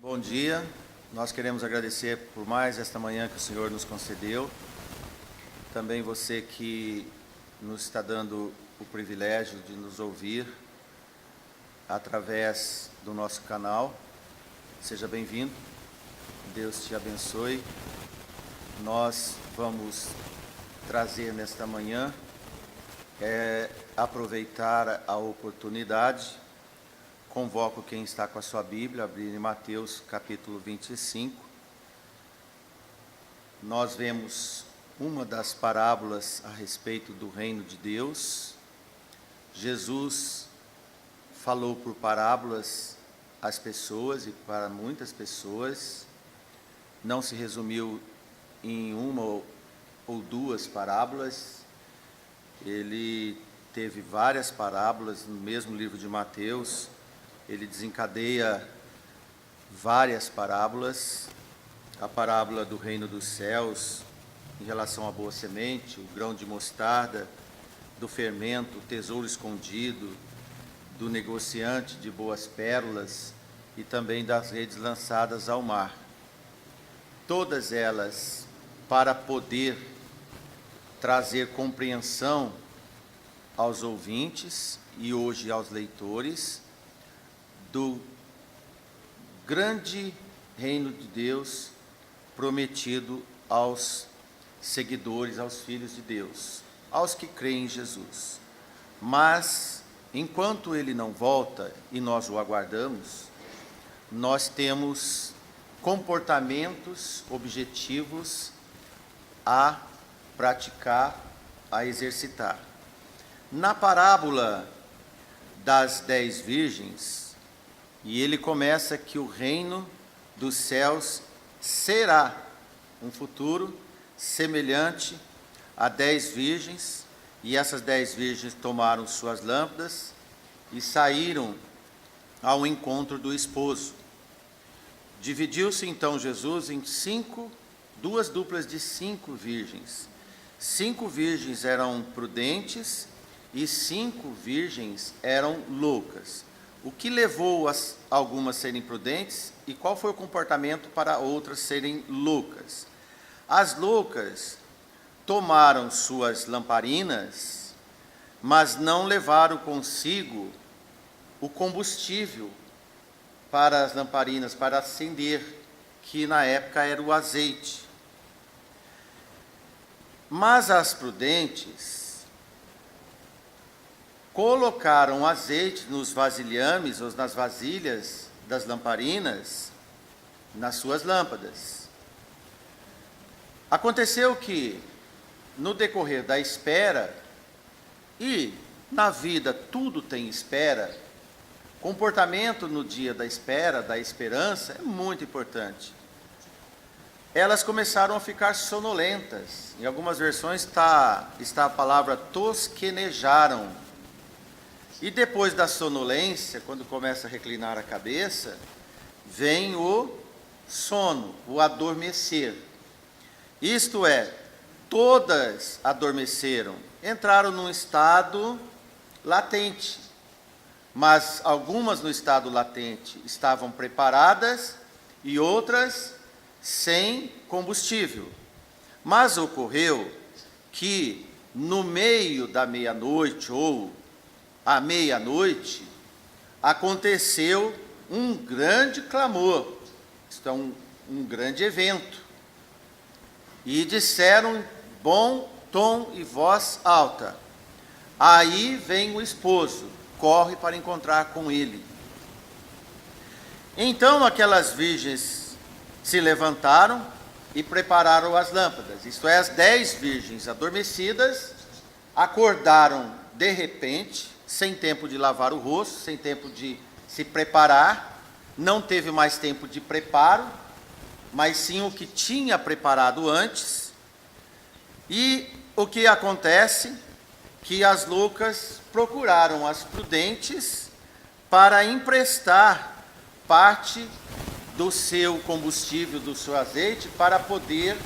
Bom dia, nós queremos agradecer por mais esta manhã que o Senhor nos concedeu. Também você que nos está dando o privilégio de nos ouvir através do nosso canal. Seja bem-vindo, Deus te abençoe. Nós vamos trazer nesta manhã, aproveitar a oportunidade. Convoco quem está com a sua Bíblia, abrir em Mateus capítulo 25. Nós vemos uma das parábolas a respeito do reino de Deus. Jesus falou por parábolas às pessoas e para muitas pessoas. Não se resumiu em uma ou duas parábolas. Ele teve várias parábolas no mesmo livro de Mateus. Ele desencadeia várias parábolas. A parábola do reino dos céus, em relação à boa semente, o grão de mostarda, do fermento, o tesouro escondido, do negociante de boas pérolas e também das redes lançadas ao mar. Todas elas para poder trazer compreensão aos ouvintes e hoje aos leitores do grande reino de Deus prometido aos seguidores, aos filhos de Deus, aos que creem em Jesus. Mas, enquanto ele não volta e nós o aguardamos, nós temos comportamentos objetivos a praticar, a exercitar. Na parábola das 10 virgens, e ele começa que o reino dos céus será um futuro semelhante a 10 virgens, e essas 10 virgens tomaram suas lâmpadas e saíram ao encontro do esposo. Dividiu-se então Jesus em duas duplas de 5 virgens. 5 virgens eram prudentes e 5 virgens eram loucas. O que levou algumas a serem prudentes e qual foi o comportamento para outras serem loucas? As loucas tomaram suas lamparinas, mas não levaram consigo o combustível para as lamparinas, para acender, que na época era o azeite. Mas as prudentes colocaram azeite nos vasilhames ou nas vasilhas das lamparinas, nas suas lâmpadas. Aconteceu que, no decorrer da espera, e na vida tudo tem espera, comportamento no dia da espera, da esperança, é muito importante. Elas começaram a ficar sonolentas. Em algumas versões está a palavra tosquenejaram. E depois da sonolência, quando começa a reclinar a cabeça, vem o sono, o adormecer. Isto é, todas adormeceram, entraram num estado latente. Mas algumas no estado latente estavam preparadas e outras sem combustível. Mas ocorreu que no meio da meia-noite ou à meia-noite, aconteceu um grande clamor, isto é um grande evento, e disseram em bom tom e voz alta: aí vem o esposo, corre para encontrar com ele. Então aquelas virgens se levantaram e prepararam as lâmpadas, isto é, as 10 virgens adormecidas acordaram de repente, sem tempo de lavar o rosto, sem tempo de se preparar, não teve mais tempo de preparo, mas sim o que tinha preparado antes. E o que acontece? Que as loucas procuraram as prudentes para emprestar parte do seu combustível, do seu azeite, para poder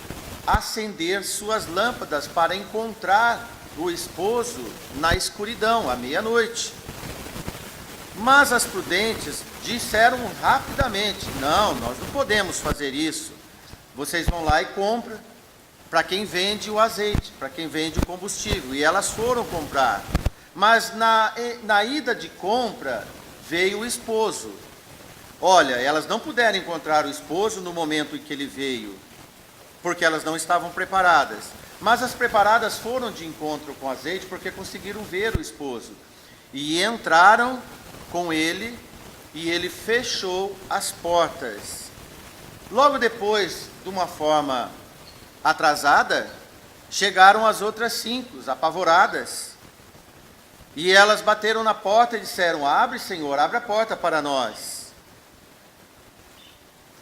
acender suas lâmpadas, para encontrar o esposo na escuridão, à meia-noite. Mas as prudentes disseram rapidamente: não, nós não podemos fazer isso. Vocês vão lá e compram para quem vende o azeite, para quem vende o combustível. E elas foram comprar. Mas na ida de compra veio o esposo. Olha, elas não puderam encontrar o esposo no momento em que ele veio, porque elas não estavam preparadas. Mas as preparadas foram de encontro com o azeite porque conseguiram ver o esposo. E entraram com ele, e ele fechou as portas. Logo depois, de uma forma atrasada, chegaram as outras 5, apavoradas. E elas bateram na porta e disseram: abre, Senhor, abre a porta para nós.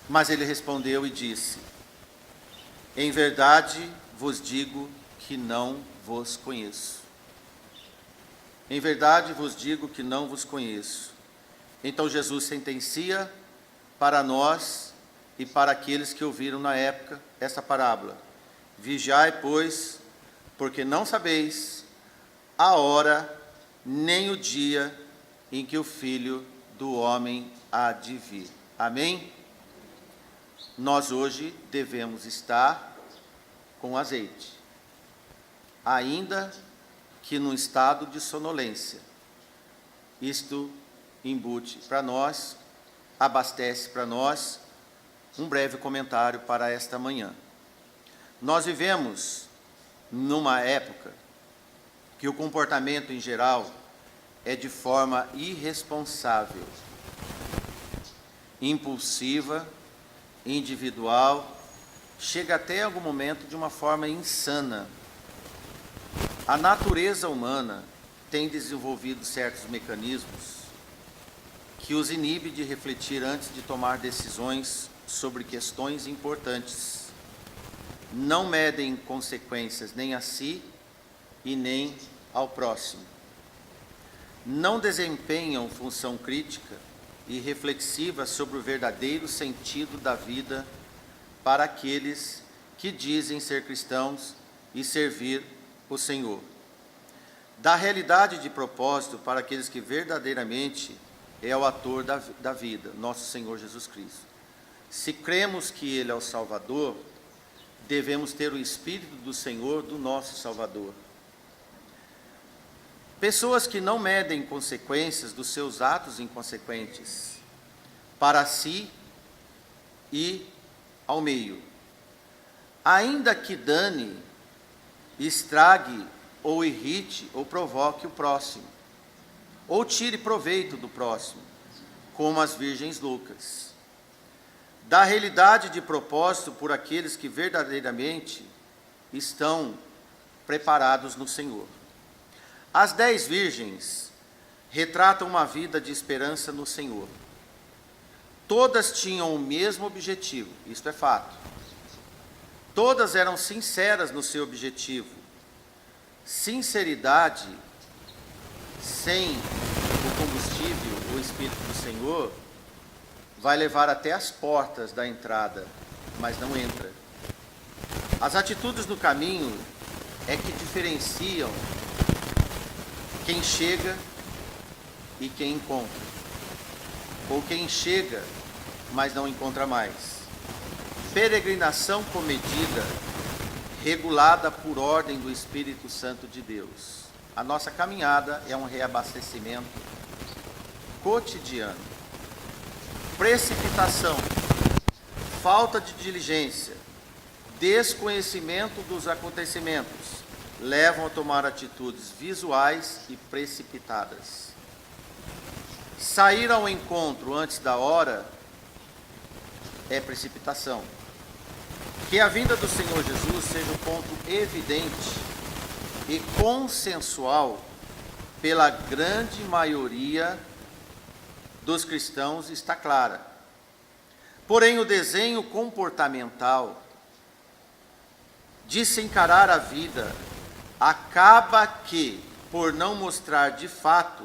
Mas ele respondeu e disse: em verdade vos digo que não vos conheço. Em verdade vos digo que não vos conheço. Então Jesus sentencia para nós e para aqueles que ouviram na época essa parábola: vigiai, pois, porque não sabeis a hora nem o dia em que o Filho do Homem há de vir. Amém? Nós hoje devemos estar com azeite, ainda que num estado de sonolência. Isto embute para nós, abastece para nós um breve comentário para esta manhã. Nós vivemos numa época que o comportamento em geral é de forma irresponsável, impulsiva, individual, chega até em algum momento de uma forma insana. A natureza humana tem desenvolvido certos mecanismos que os inibe de refletir antes de tomar decisões sobre questões importantes. Não medem consequências nem a si e nem ao próximo. Não desempenham função crítica e reflexiva sobre o verdadeiro sentido da vida para aqueles que dizem ser cristãos e servir o Senhor. Da realidade de propósito para aqueles que verdadeiramente é o ator da vida, nosso Senhor Jesus Cristo. Se cremos que Ele é o Salvador, devemos ter o Espírito do Senhor, do nosso Salvador. Pessoas que não medem consequências dos seus atos inconsequentes, para si e ao meio, ainda que dane, estrague ou irrite ou provoque o próximo, ou tire proveito do próximo, como as virgens loucas. Da realidade de propósito por aqueles que verdadeiramente estão preparados no Senhor. As 10 virgens retratam uma vida de esperança no Senhor. Todas tinham o mesmo objetivo, isto é fato. Todas eram sinceras no seu objetivo. Sinceridade sem o combustível, o Espírito do Senhor, vai levar até as portas da entrada, mas não entra. As atitudes no caminho é que diferenciam quem chega e quem encontra, ou quem chega, mas não encontra mais. Peregrinação comedida, regulada por ordem do Espírito Santo de Deus. A nossa caminhada é um reabastecimento cotidiano. Precipitação, falta de diligência, desconhecimento dos acontecimentos levam a tomar atitudes visuais e precipitadas. Sair ao encontro antes da hora é precipitação. Que a vinda do Senhor Jesus seja um ponto evidente e consensual pela grande maioria dos cristãos está clara. Porém, o desenho comportamental de se encarar a vida acaba que, por não mostrar de fato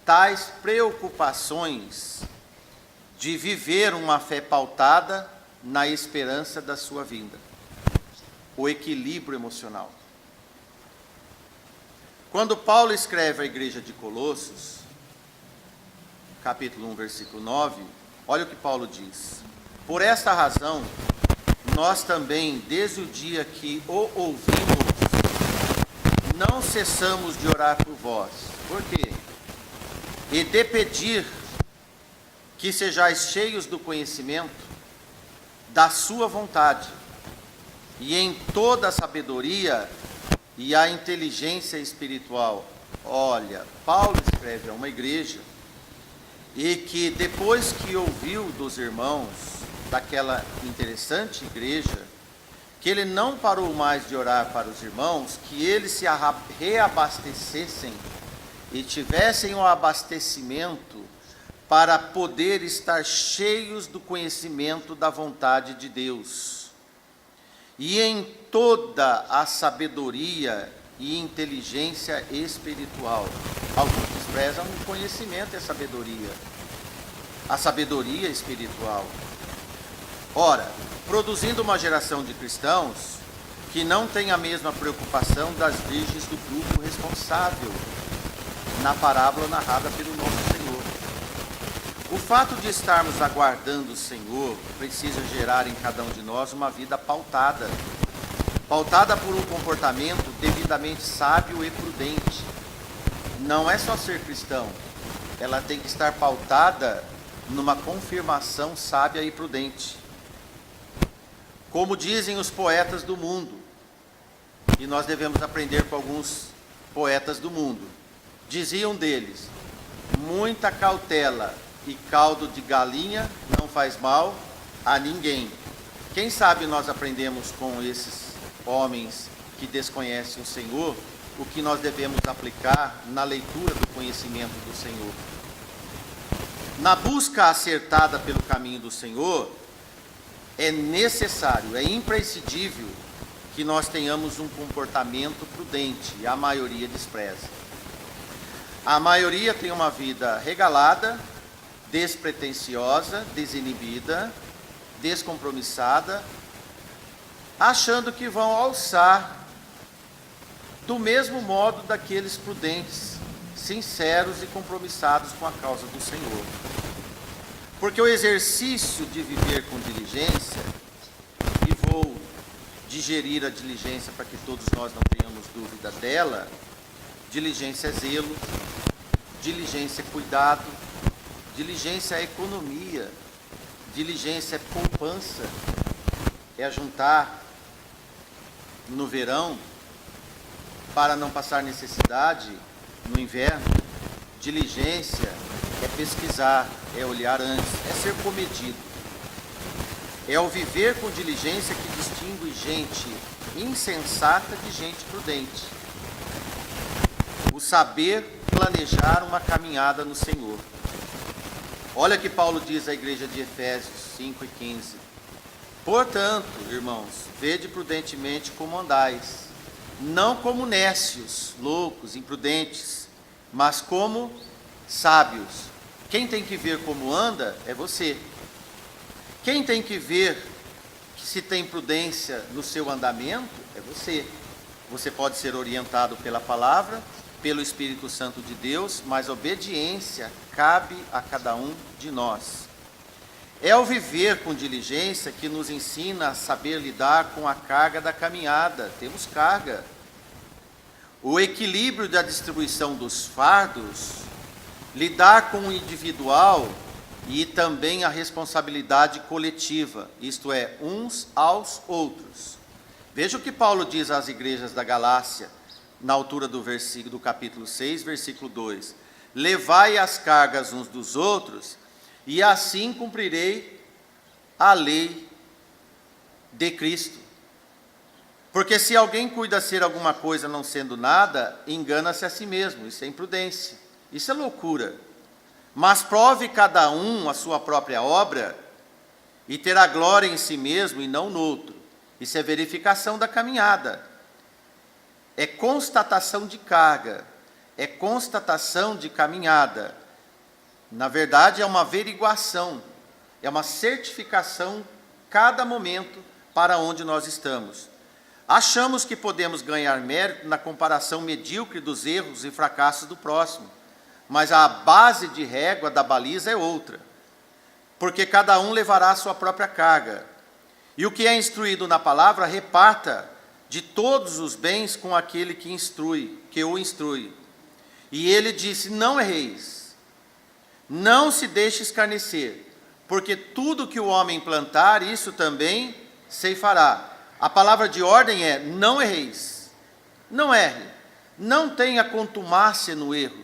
tais preocupações de viver uma fé pautada na esperança da sua vinda. O equilíbrio emocional. Quando Paulo escreve à igreja de Colossos, capítulo 1, versículo 9, olha o que Paulo diz. Por esta razão, nós também, desde o dia que o ouvimos, não cessamos de orar por vós. Por quê? E de pedir que sejais cheios do conhecimento da sua vontade, e em toda a sabedoria e a inteligência espiritual. Olha, Paulo escreve a uma igreja, e que depois que ouviu dos irmãos, daquela interessante igreja, que ele não parou mais de orar para os irmãos, que eles se reabastecessem e tivessem o abastecimento para poder estar cheios do conhecimento da vontade de Deus. E em toda a sabedoria e inteligência espiritual. Alguns desprezam o conhecimento e a sabedoria espiritual. Ora, produzindo uma geração de cristãos que não tem a mesma preocupação das virgens do grupo responsável na parábola narrada pelo nosso Senhor. O fato de estarmos aguardando o Senhor precisa gerar em cada um de nós uma vida pautada por um comportamento devidamente sábio e prudente. Não é só ser cristão, ela tem que estar pautada numa confirmação sábia e prudente. Como dizem os poetas do mundo, e nós devemos aprender com alguns poetas do mundo, diziam deles: muita cautela e caldo de galinha não faz mal a ninguém. Quem sabe nós aprendemos com esses homens que desconhecem o Senhor o que nós devemos aplicar na leitura do conhecimento do Senhor. Na busca acertada pelo caminho do Senhor, é necessário, é imprescindível que nós tenhamos um comportamento prudente, e a maioria despreza. A maioria tem uma vida regalada, despretensiosa, desinibida, descompromissada, achando que vão alçar do mesmo modo daqueles prudentes, sinceros e compromissados com a causa do Senhor. Porque o exercício de viver com diligência, e vou digerir a diligência para que todos nós não tenhamos dúvida dela, diligência é zelo, diligência é cuidado, diligência é economia, diligência é poupança, é ajuntar no verão para não passar necessidade no inverno. Diligência é pesquisar, é olhar antes, é ser comedido. É o viver com diligência que distingue gente insensata de gente prudente. O saber planejar uma caminhada no Senhor. Olha que Paulo diz à igreja de Efésios 5 e 15. Portanto, irmãos, vede prudentemente como andais, não como nécios, loucos, imprudentes, mas como sábios. Quem tem que ver como anda é você. Quem tem que ver se tem prudência no seu andamento é você. Você pode ser orientado pela palavra, pelo Espírito Santo de Deus, mas obediência cabe a cada um de nós. É o viver com diligência que nos ensina a saber lidar com a carga da caminhada. Temos carga. O equilíbrio da distribuição dos fardos, lidar com o individual e também a responsabilidade coletiva, isto é, uns aos outros. Veja o que Paulo diz às igrejas da Galácia, na altura do capítulo 6, versículo 2. Levai as cargas uns dos outros, e assim cumprirei a lei de Cristo. Porque se alguém cuida ser alguma coisa não sendo nada, engana-se a si mesmo. Isso é imprudência, isso é loucura. Mas prove cada um a sua própria obra, e terá glória em si mesmo e não no outro. Isso é verificação da caminhada. É constatação de carga, é constatação de caminhada. Na verdade, é uma averiguação, é uma certificação, cada momento, para onde nós estamos. Achamos que podemos ganhar mérito na comparação medíocre dos erros e fracassos do próximo, mas a base de régua da baliza é outra, porque cada um levará a sua própria carga. E o que é instruído na palavra, reparta de todos os bens com aquele que o instrui. E ele disse: não erreis, não se deixe escarnecer, porque tudo que o homem plantar, isso também ceifará. A palavra de ordem é: não erreis, não erre, não tenha contumácia no erro.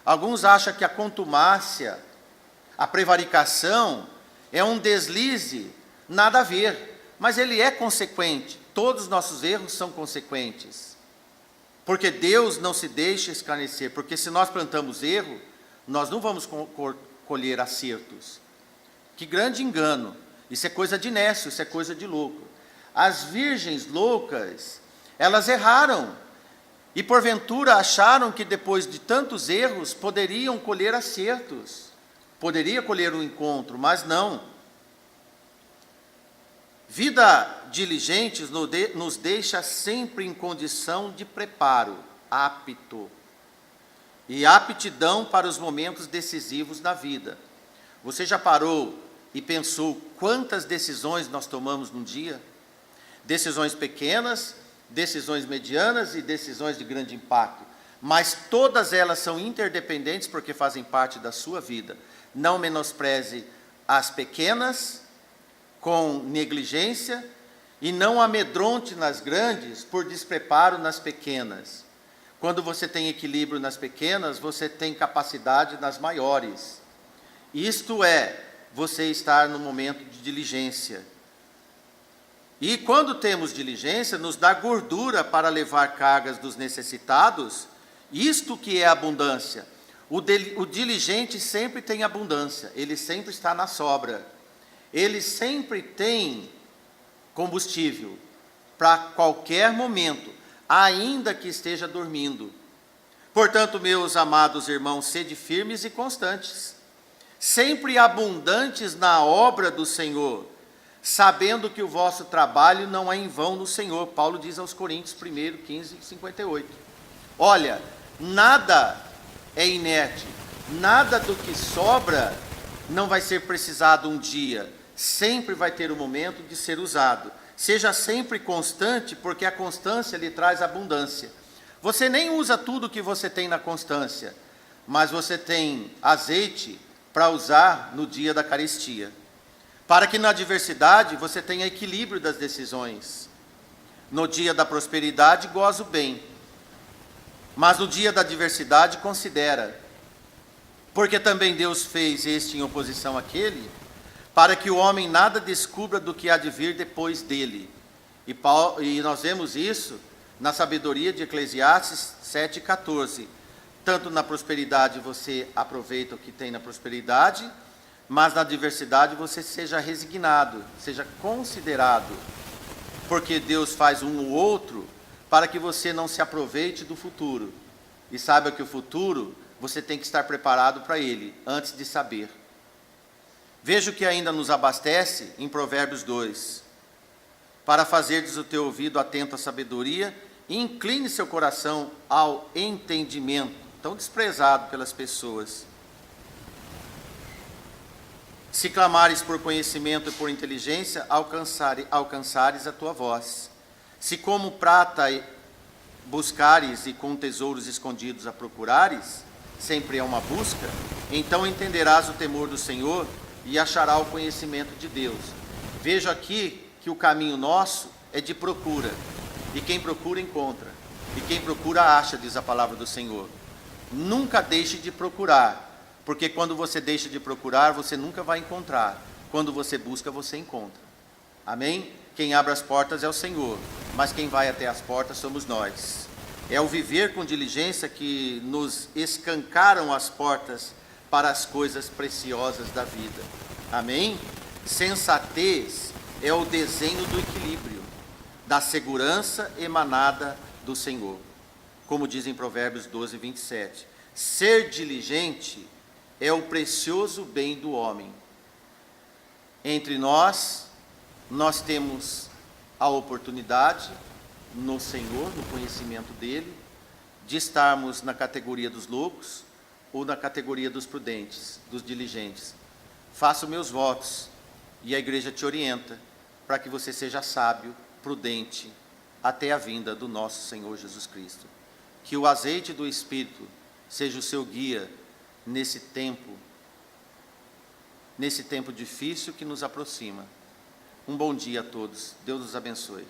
Alguns acham que a contumácia, a prevaricação, é um deslize, nada a ver, mas ele é consequente. Todos os nossos erros são consequentes, porque Deus não se deixa escarnecer, porque se nós plantamos erro, nós não vamos colher acertos. Que grande engano! Isso é coisa de nécio, isso é coisa de louco. As virgens loucas, elas erraram, e porventura acharam que depois de tantos erros poderiam colher acertos, poderia colher um encontro, mas não. Vida diligente nos deixa sempre em condição de preparo, apto, e aptidão para os momentos decisivos da vida. Você já parou e pensou quantas decisões nós tomamos num dia? Decisões pequenas, decisões medianas e decisões de grande impacto. Mas todas elas são interdependentes porque fazem parte da sua vida. Não menospreze as pequenas com negligência e não amedronte nas grandes por despreparo nas pequenas. Quando você tem equilíbrio nas pequenas, você tem capacidade nas maiores. Isto é, você estar no momento de diligência. E quando temos diligência, nos dá gordura para levar cargas dos necessitados, isto que é abundância. O diligente sempre tem abundância, ele sempre está na sobra, ele sempre tem combustível para qualquer momento, ainda que esteja dormindo. Portanto, meus amados irmãos, sede firmes e constantes, sempre abundantes na obra do Senhor, sabendo que o vosso trabalho não é em vão no Senhor. Paulo diz aos Coríntios 1, 15 e 58. Olha, nada é inerte, nada do que sobra não vai ser precisado um dia, sempre vai ter o momento de ser usado. Seja sempre constante, porque a constância lhe traz abundância. Você nem usa tudo que você tem na constância, mas você tem azeite para usar no dia da carestia, para que na adversidade você tenha equilíbrio das decisões. No dia da prosperidade, goza o bem, mas no dia da adversidade, considera, porque também Deus fez este em oposição àquele, para que o homem nada descubra do que há de vir depois dele. E nós vemos isso na sabedoria de Eclesiastes 7,14. Tanto na prosperidade você aproveita o que tem na prosperidade, mas na adversidade você seja resignado, seja considerado, porque Deus faz um ou outro para que você não se aproveite do futuro, e saiba que o futuro você tem que estar preparado para ele, antes de saber. Veja o que ainda nos abastece em Provérbios 2, para fazerdes o teu ouvido atento à sabedoria, e incline seu coração ao entendimento, tão desprezado pelas pessoas. Se clamares por conhecimento e por inteligência, alcançares a tua voz. Se como prata buscares e com tesouros escondidos a procurares, sempre é uma busca, então entenderás o temor do Senhor e achará o conhecimento de Deus. Veja aqui que o caminho nosso é de procura, e quem procura encontra, e quem procura acha, diz a palavra do Senhor. Nunca deixe de procurar, porque quando você deixa de procurar, você nunca vai encontrar. Quando você busca, você encontra. Amém? Quem abre as portas é o Senhor, mas quem vai até as portas somos nós. É o viver com diligência que nos escancaram as portas para as coisas preciosas da vida. Amém? Sensatez é o desenho do equilíbrio, da segurança emanada do Senhor. Como diz em Provérbios 12, 27. Ser diligente é o precioso bem do homem. Entre nós temos a oportunidade, no Senhor, no conhecimento dele, de estarmos na categoria dos loucos, ou na categoria dos prudentes, dos diligentes. Faça os meus votos e a igreja te orienta para que você seja sábio, prudente, até a vinda do nosso Senhor Jesus Cristo. Que o azeite do Espírito seja o seu guia nesse tempo difícil que nos aproxima. Um bom dia a todos. Deus os abençoe.